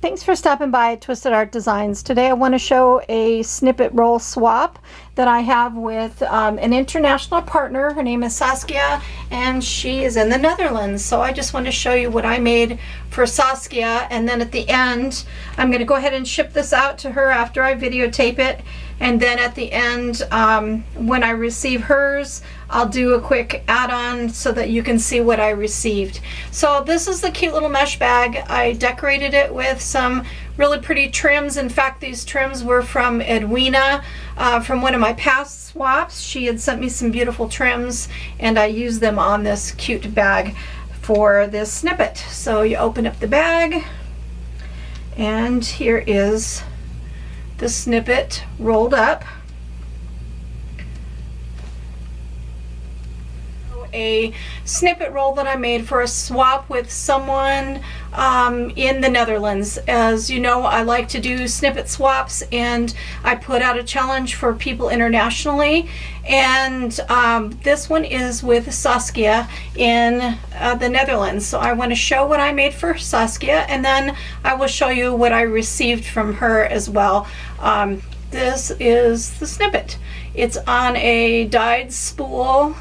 Thanks for stopping by Twisted Art Designs. Today I want to show a snippet roll swap that I have with an international partner. Her name is Saskia and she is in the Netherlands. So I just want to show you what I made for Saskia, and then at the end I'm going to go ahead and ship this out to her after I videotape it, and then at the end when I receive hers I'll do a quick add-on so that you can see what I received. So this is the cute little mesh bag. I decorated it with some really pretty trims. In fact, these trims were from Edwina from one of my past swaps. She had sent me some beautiful trims and I used them on this cute bag for this snippet. So you open up the bag and here is the snippet rolled up. A snippet roll that I made for a swap with someone in the Netherlands. As you know, I like to do snippet swaps and I put out a challenge for people internationally, and this one is with Saskia in the Netherlands. So I want to show what I made for Saskia and then I will show you what I received from her as well. This is the snippet. It's on a dyed spool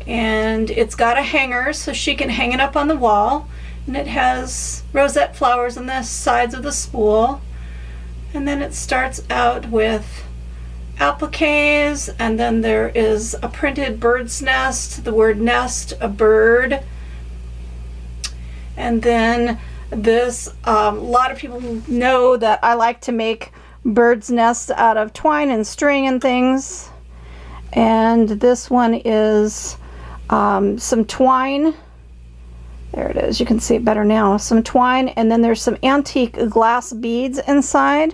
and it's got a hanger so she can hang it up on the wall, and it has rosette flowers on the sides of the spool, and then it starts out with appliques, and then there is a printed bird's nest, the word nest, a bird, and then this a lot of people know that I like to make bird's nests out of twine and string and things, and this one is some twine. There it is, you can see it better now. Some twine, and then there's some antique glass beads inside.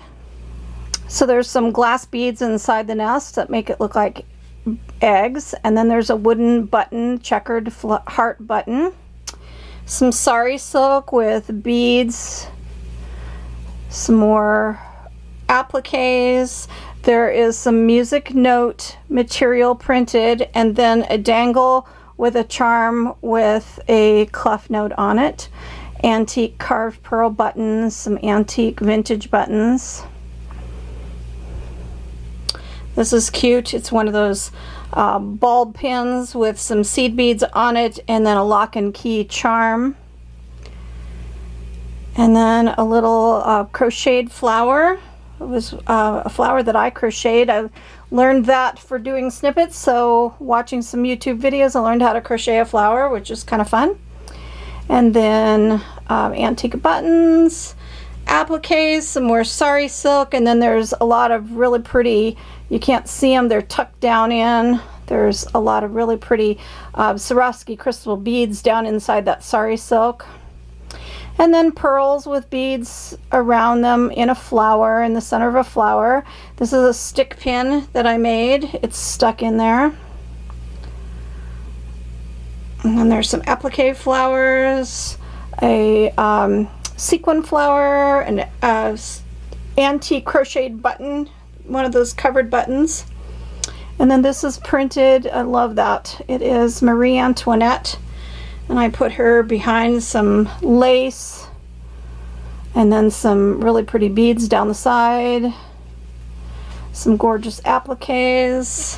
So there's some glass beads inside the nest that make it look like eggs, and then there's a wooden button, checkered heart button. Some sari silk with beads, some more appliques. There is some music note material printed, and then a dangle with a charm with a clef note on it. Antique carved pearl buttons, some antique vintage buttons. This is cute. It's one of those bulb pins with some seed beads on it, and then a lock and key charm. And then a little crocheted flower. It was a flower that I crocheted. I learned that for doing snippets, so watching some YouTube videos I learned how to crochet a flower, which is kind of fun. And then antique buttons, appliques, some more sari silk, and then there's a lot of really pretty, you can't see them, they're tucked down in. There's a lot of really pretty Swarovski crystal beads down inside that sari silk. And then pearls with beads around them in a flower, in the center of a flower. This is a stick pin that I made. It's stuck in there. And then there's some applique flowers, a sequin flower, an antique crocheted button, one of those covered buttons. And then this is printed. I love that. It is Marie Antoinette. And I put her behind some lace and then some really pretty beads down the side, some gorgeous appliques.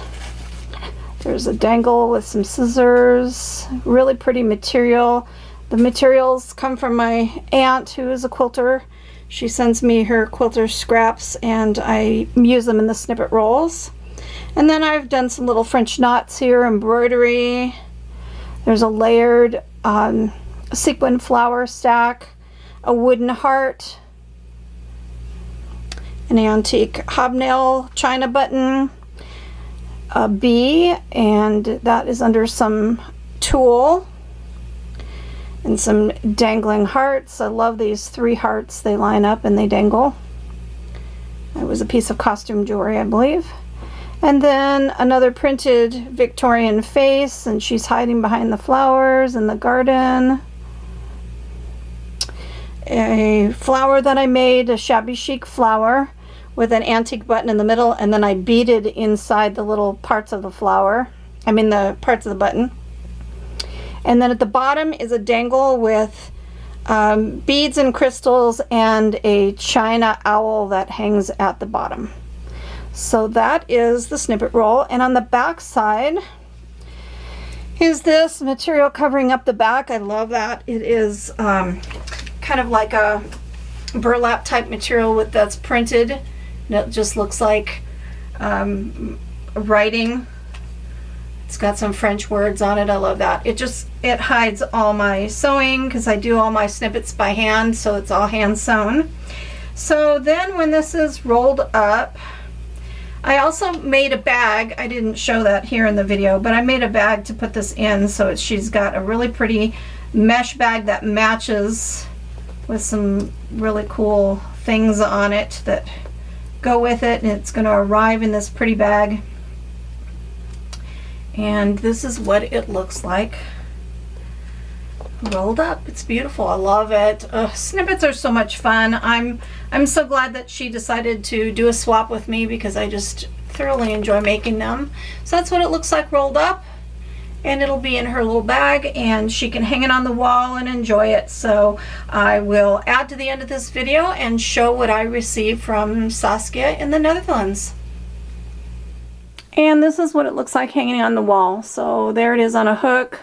There's a dangle with some scissors, really pretty material. The materials come from my aunt, who is a quilter. She sends me her quilter scraps and I use them in the snippet rolls. And then I've done some little French knots here, embroidery. There's a layered sequin flower stack, a wooden heart, an antique hobnail china button, a bee, and that is under some tulle, and some dangling hearts. I love these 3 hearts. They line up and they dangle. It was a piece of costume jewelry, I believe. And then another printed Victorian face, and she's hiding behind the flowers in the garden. A flower that I made, a shabby chic flower with an antique button in the middle, and then I beaded inside the little parts of the flower. I mean the parts of the button. And then at the bottom is a dangle with beads and crystals, and a china owl that hangs at the bottom. So that is the snippet roll. And on the back side is this material covering up the back. I love that. It is kind of like a burlap type material that's printed, and it just looks like writing. It's got some French words on it. I love that. It hides all my sewing because I do all my snippets by hand, so it's all hand sewn. So then when this is rolled up, I also made a bag. I didn't show that here in the video, but I made a bag to put this in. So she's got a really pretty mesh bag that matches with some really cool things on it that go with it, and it's going to arrive in this pretty bag. And this is what it looks like rolled up. It's beautiful. I love it. Snippets are so much fun. I'm so glad that she decided to do a swap with me because I just thoroughly enjoy making them. So that's what it looks like rolled up, and it'll be in her little bag, and she can hang it on the wall and enjoy it. So I will add to the end of this video and show what I received from Saskia in the Netherlands. And this is what it looks like hanging on the wall. So there it is on a hook.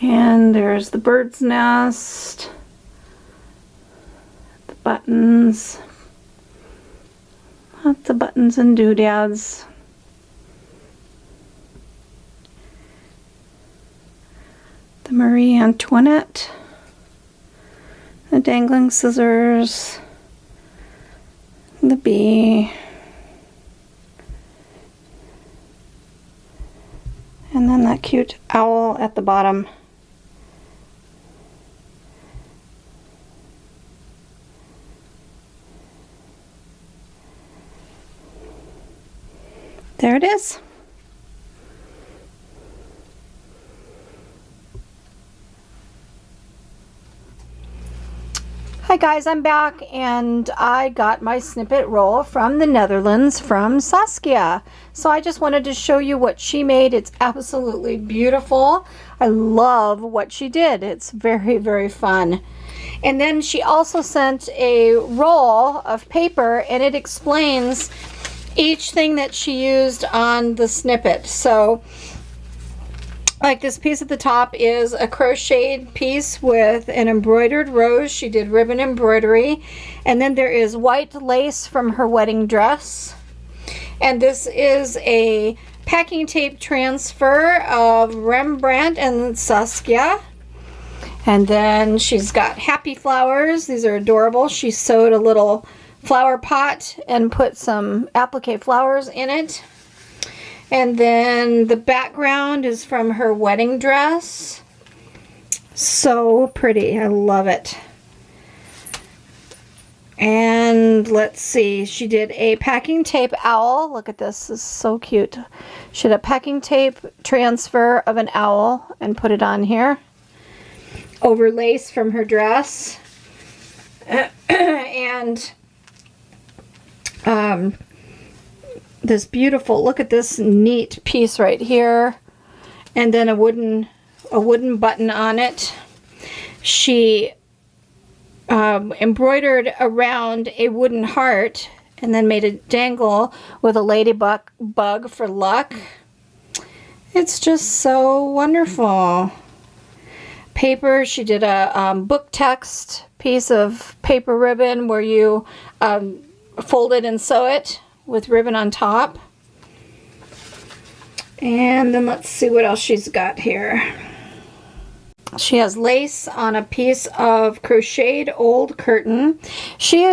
And there's the bird's nest, the buttons, lots of buttons and doodads. The Marie Antoinette, the dangling scissors, the bee, and then that cute owl at the bottom. There it is. Hi guys, I'm back, and I got my snippet roll from the Netherlands from Saskia. So I just wanted to show you what she made. It's absolutely beautiful. I love what she did. It's very, very fun. And then she also sent a roll of paper, and it explains each thing that she used on the snippet. So like this piece at the top is a crocheted piece with an embroidered rose. She did ribbon embroidery. And then there is white lace from her wedding dress. And this is a packing tape transfer of Rembrandt and Saskia. And then she's got happy flowers. These are adorable. She sewed a little flower pot and put some applique flowers in it. And then the background is from her wedding dress. So pretty. I love it. And let's see. She did a packing tape owl. Look at this. This is so cute. She did a packing tape transfer of an owl and put it on here. Over lace from her dress. And this beautiful, look at this neat piece right here, and then a wooden button on it. She embroidered around a wooden heart and then made a dangle with a ladybug for luck. It's just so wonderful. Paper, she did a book text piece of paper ribbon where you fold it and sew it with ribbon on top. And then let's see what else she's got here. She has lace on a piece of crocheted old curtain. She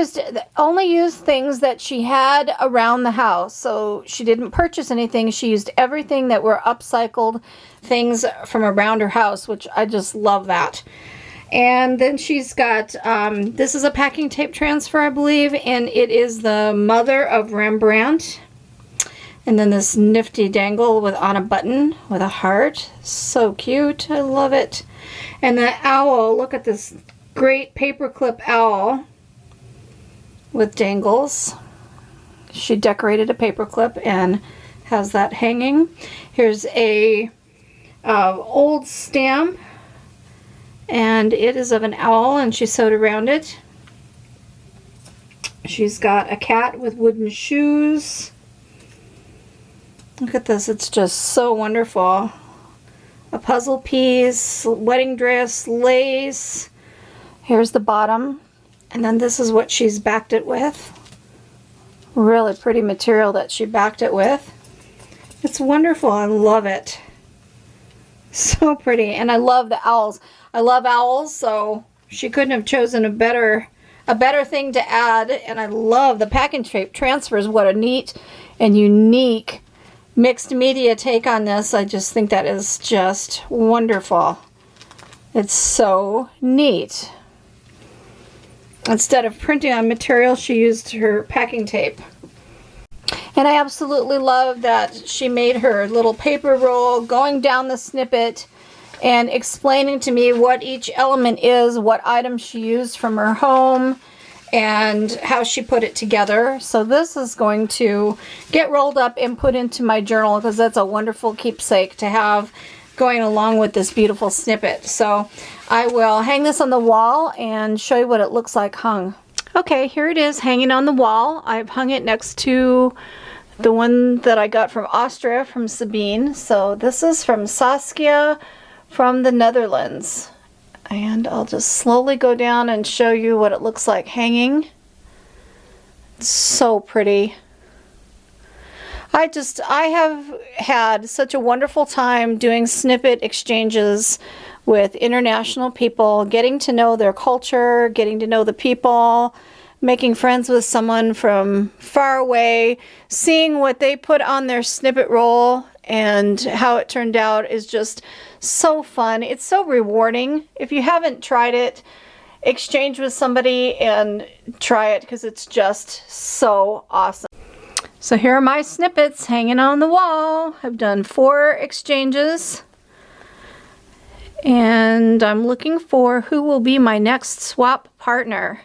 only used things that she had around the house, so she didn't purchase anything. She used everything that were upcycled things from around her house, which I just love that. And then she's got, this is a packing tape transfer, I believe, and it is the mother of Rembrandt. And then this nifty dangle on a button with a heart. So cute. I love it. And the owl, look at this great paperclip owl with dangles. She decorated a paperclip and has that hanging. Here's a old stamp. and it is of an owl, and she sewed around it. She's got a cat with wooden shoes. Look at this, it's just so wonderful. A puzzle piece, wedding dress, lace. Here's the bottom, and then this is what she's backed it with. Really pretty material that she backed it with. It's wonderful, I love it. So pretty, and I love the owls. I love owls, so she couldn't have chosen a better thing to add. And I love the packing tape transfers. What a neat and unique mixed media take on this. I just think that is just wonderful. It's so neat. Instead of printing on material, she used her packing tape. And I absolutely love that she made her little paper roll going down the snippet and explaining to me what each element is, what items she used from her home, and how she put it together. So this is going to get rolled up and put into my journal, because that's a wonderful keepsake to have going along with this beautiful snippet. So I will hang this on the wall and show you what it looks like hung. Okay, here it is hanging on the wall. I've hung it next to the one that I got from Austria from Sabine. So this is from Saskia from the Netherlands. And I'll just slowly go down and show you what it looks like hanging. It's so pretty. I have had such a wonderful time doing snippet exchanges with international people, getting to know their culture, getting to know the people, making friends with someone from far away, seeing what they put on their snippet roll and how it turned out is just so fun. It's so rewarding. If you haven't tried it, exchange with somebody and try it, because it's just so awesome. So here are my snippets hanging on the wall. I've done 4 exchanges, and I'm looking for who will be my next swap partner.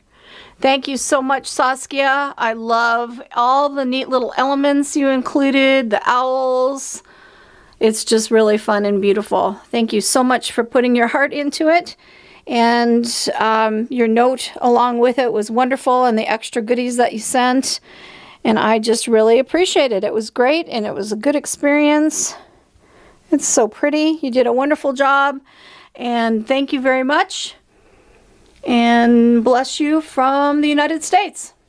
Thank you so much, Saskia. I love all the neat little elements you included, the owls. It's just really fun and beautiful. Thank you so much for putting your heart into it. And your note along with it was wonderful, and the extra goodies that you sent. And I just really appreciate it. It was great, and it was a good experience. It's so pretty. You did a wonderful job. And thank you very much. And bless you from the United States.